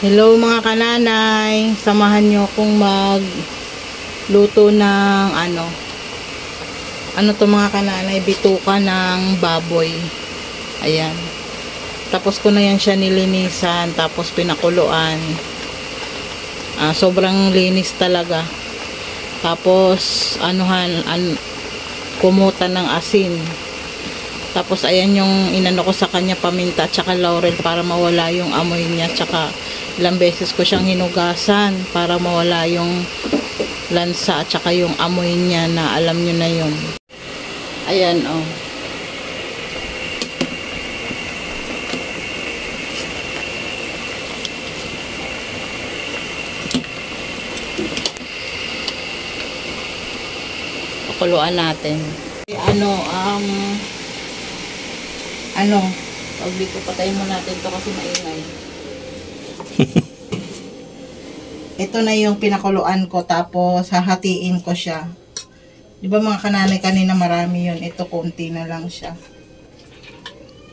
Hello mga kananay, samahan nyo akong magluto ng ano to mga kananay, bituka ng baboy. Ayan. Tapos ko na yan siya nilinisan, tapos pinakuluan. Sobrang linis talaga. Tapos kumutan ng asin. Tapos ayan yung inano ko sa kanya, paminta at saka laurel para mawala yung amoy niya, tsaka ilang beses ko siyang hinugasan para mawala yung lansa at saka yung amoy niya na alam nyo na yun. Ayan oh. Pakuluan natin. Pag dito patayin mo natin to kasi maingay. Ito na yung pinakuluan ko, tapos hahatiin ko siya. Di ba mga kananay, kanina marami yun. Ito konti na lang siya.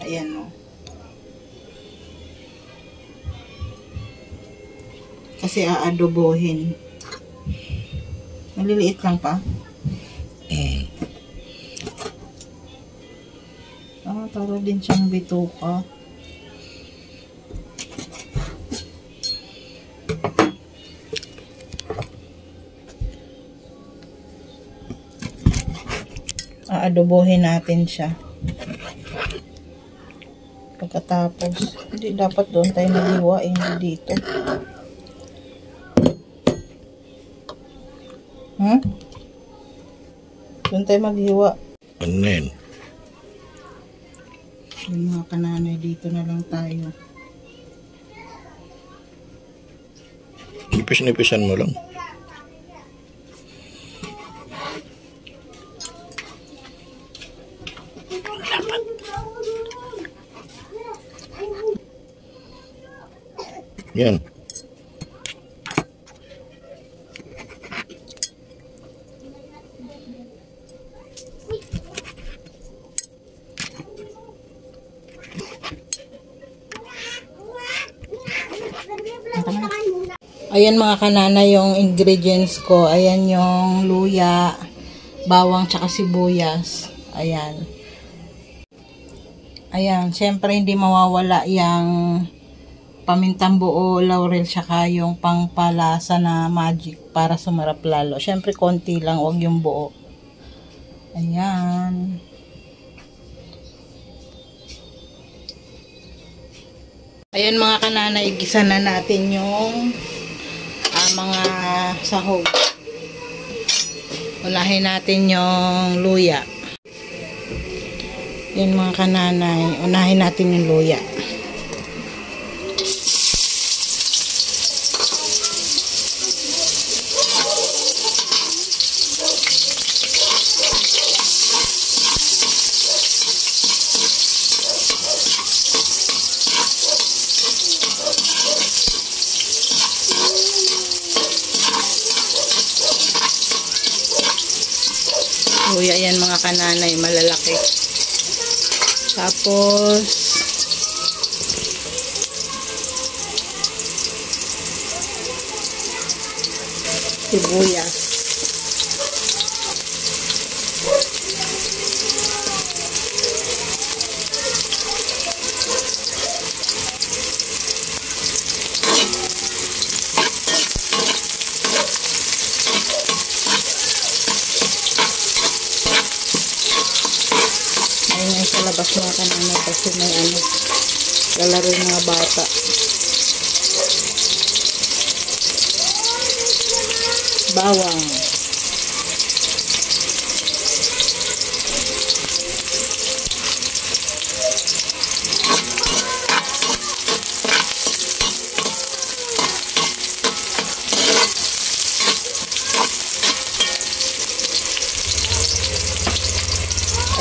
Ayan o. Kasi aadobohin. Maliliit lang pa. Para din siyang bituka. Aadobohin natin siya. Pagkatapos, hindi dapat doon tayo naghiwa, hindi dito. Doon tayo maghiwa. Ano yan? Yung mga kananay, dito na lang tayo. Nipis-nipisan mo lang. Lapat. Yan. Ayan mga kanana yung ingredients ko. Ayan yung luya, bawang, tsaka sibuyas. Ayan. Ayan, syempre hindi mawawala yung pamintang buo, laurel, tsaka yung pangpalasa na magic para sumarap lalo. Syempre konti lang, wag yung buo. Ayan. Ayan mga kanana, igisa na natin yung mga sahog. Unahin natin yung luya. Yan mga kananay, unahin natin yung luya. Luya yan mga kananay, malalaki. Tapos sibuyas. Sa labas mga kananay kasi may lalaro yung mga bata. Bawang.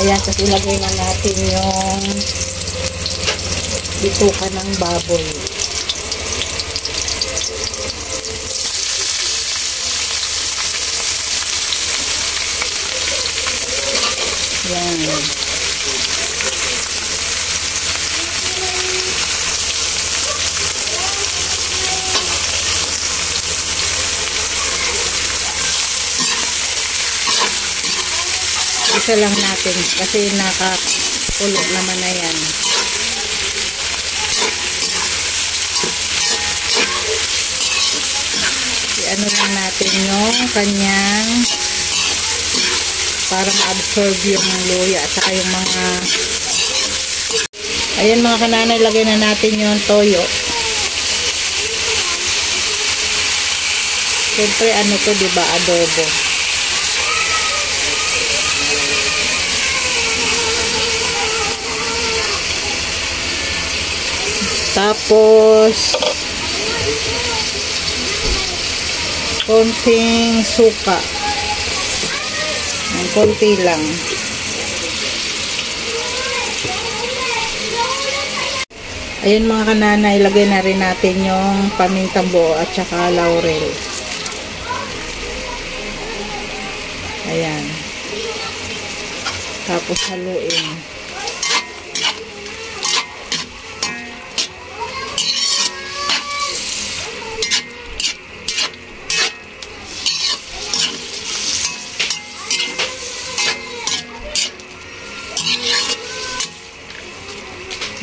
Ayan, tapos ilagay na natin yung bituka ng baboy. Ayan. Igisa lang natin kasi nakakulo naman na yan. I-ano lang natin yung kanyang para ma-absorb yung luya at saka yung mga ayan mga kananay, lagay na natin yung toyo. Siyempre ano to, diba, adobo. Tapos konting suka. Konti lang. Ayun mga kanana, ilagay na rin natin yung pamintang buo at saka laurel. Ayan. Tapos haluin.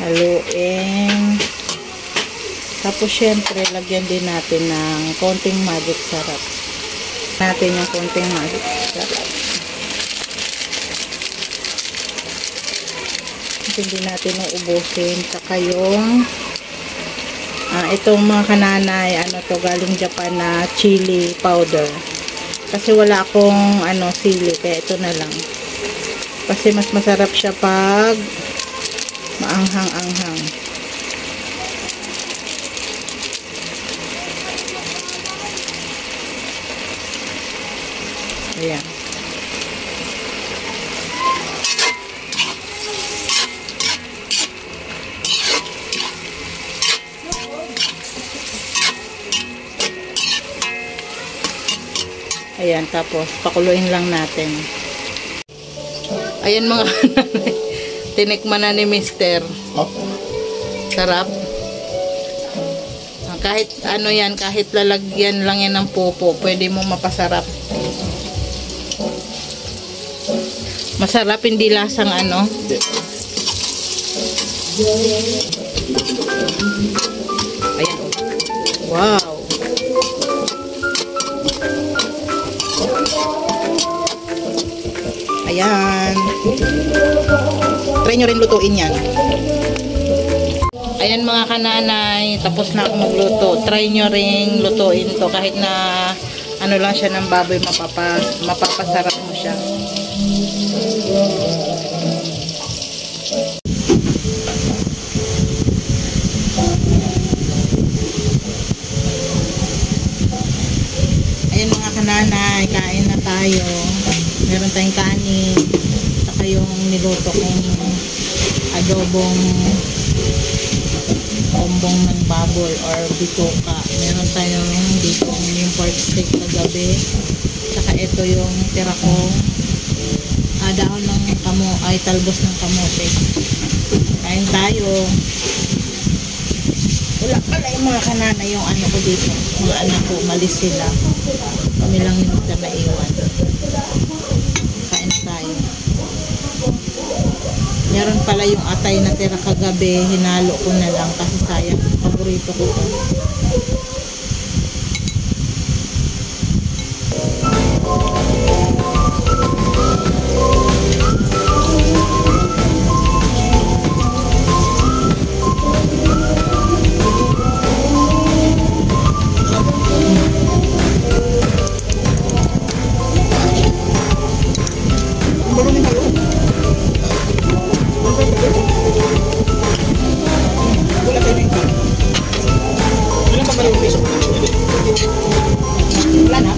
Haluin. Tapos syempre lagyan din natin ng konting magic sarap. Natin yung konting magic sarap. Hindi natin uubusin. Saka yung itong mga kananay, ano to, galing Japan na chili powder. Kasi wala akong sili, kaya ito na lang. Kasi mas masarap siya pag maanghang-anghang. Ayan. Ayan, tapos pakuluin lang natin. Ayan mga tinikman na ni Mister. Sarap. Kahit ano yan, kahit lalagyan lang yan ng pupo, pwede mo mapasarap. Masarap, hindi lasang ano. Ayan. Wow. Ayan. Try nyo rin lutuin yan. Ayan mga kananay, tapos na ako magluto. Try nyo rin lutuin to kahit na ano lang siya ng baboy, mapapasarap mo siya. Ayan mga kananay, kain na tayo. Meron tayong kanin, saka yung niluto kong adobong kombong ng baboy or bituka. Meron tayong dito yung pork steak kagabi, saka ito yung tira kong dahon ng talbos ng kamote. Kain tayo. Wala pala yung mga kanana yung ano ko dito, mga anak ko, malis sila. Kami lang yung naiwan. Kain tayo. Meron pala yung atay na tira kagabi, hinalo ko na lang kasi sayang, paborito ko to. Sana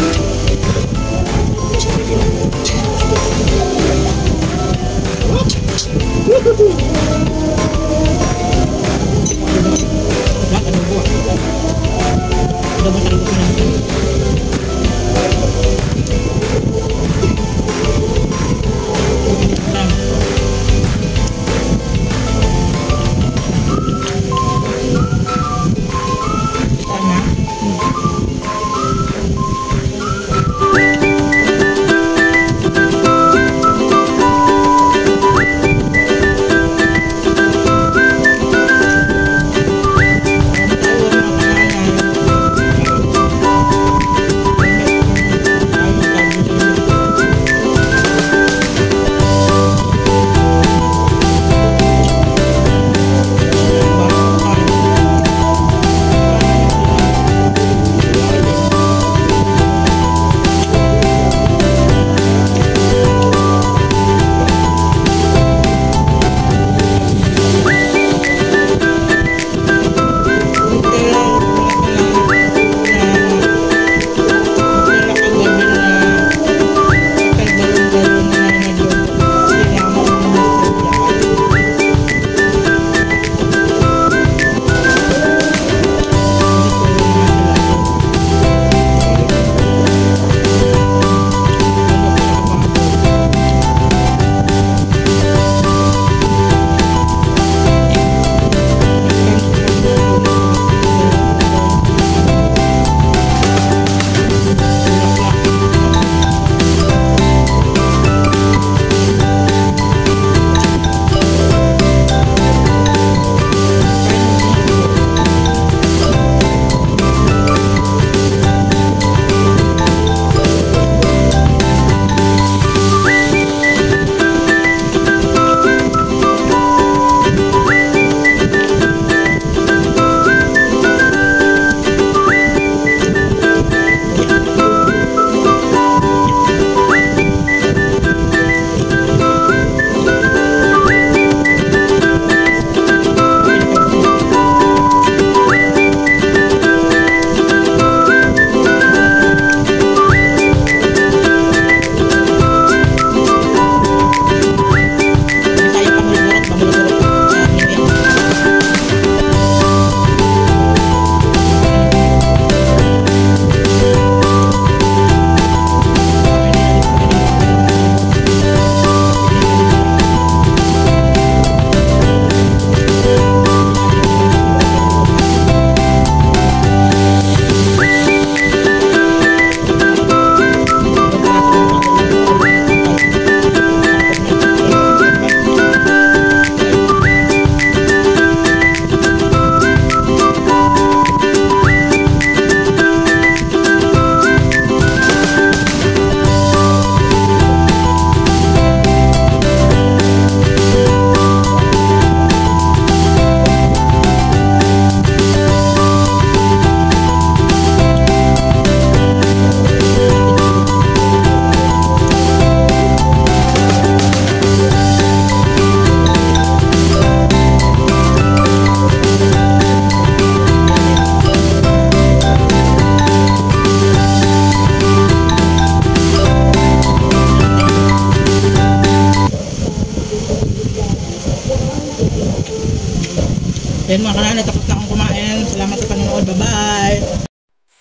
Yan mga kanana, tapos na akong kumain. Salamat sa panonood. Bye-bye!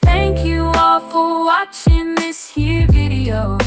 Thank you all for watching this here video.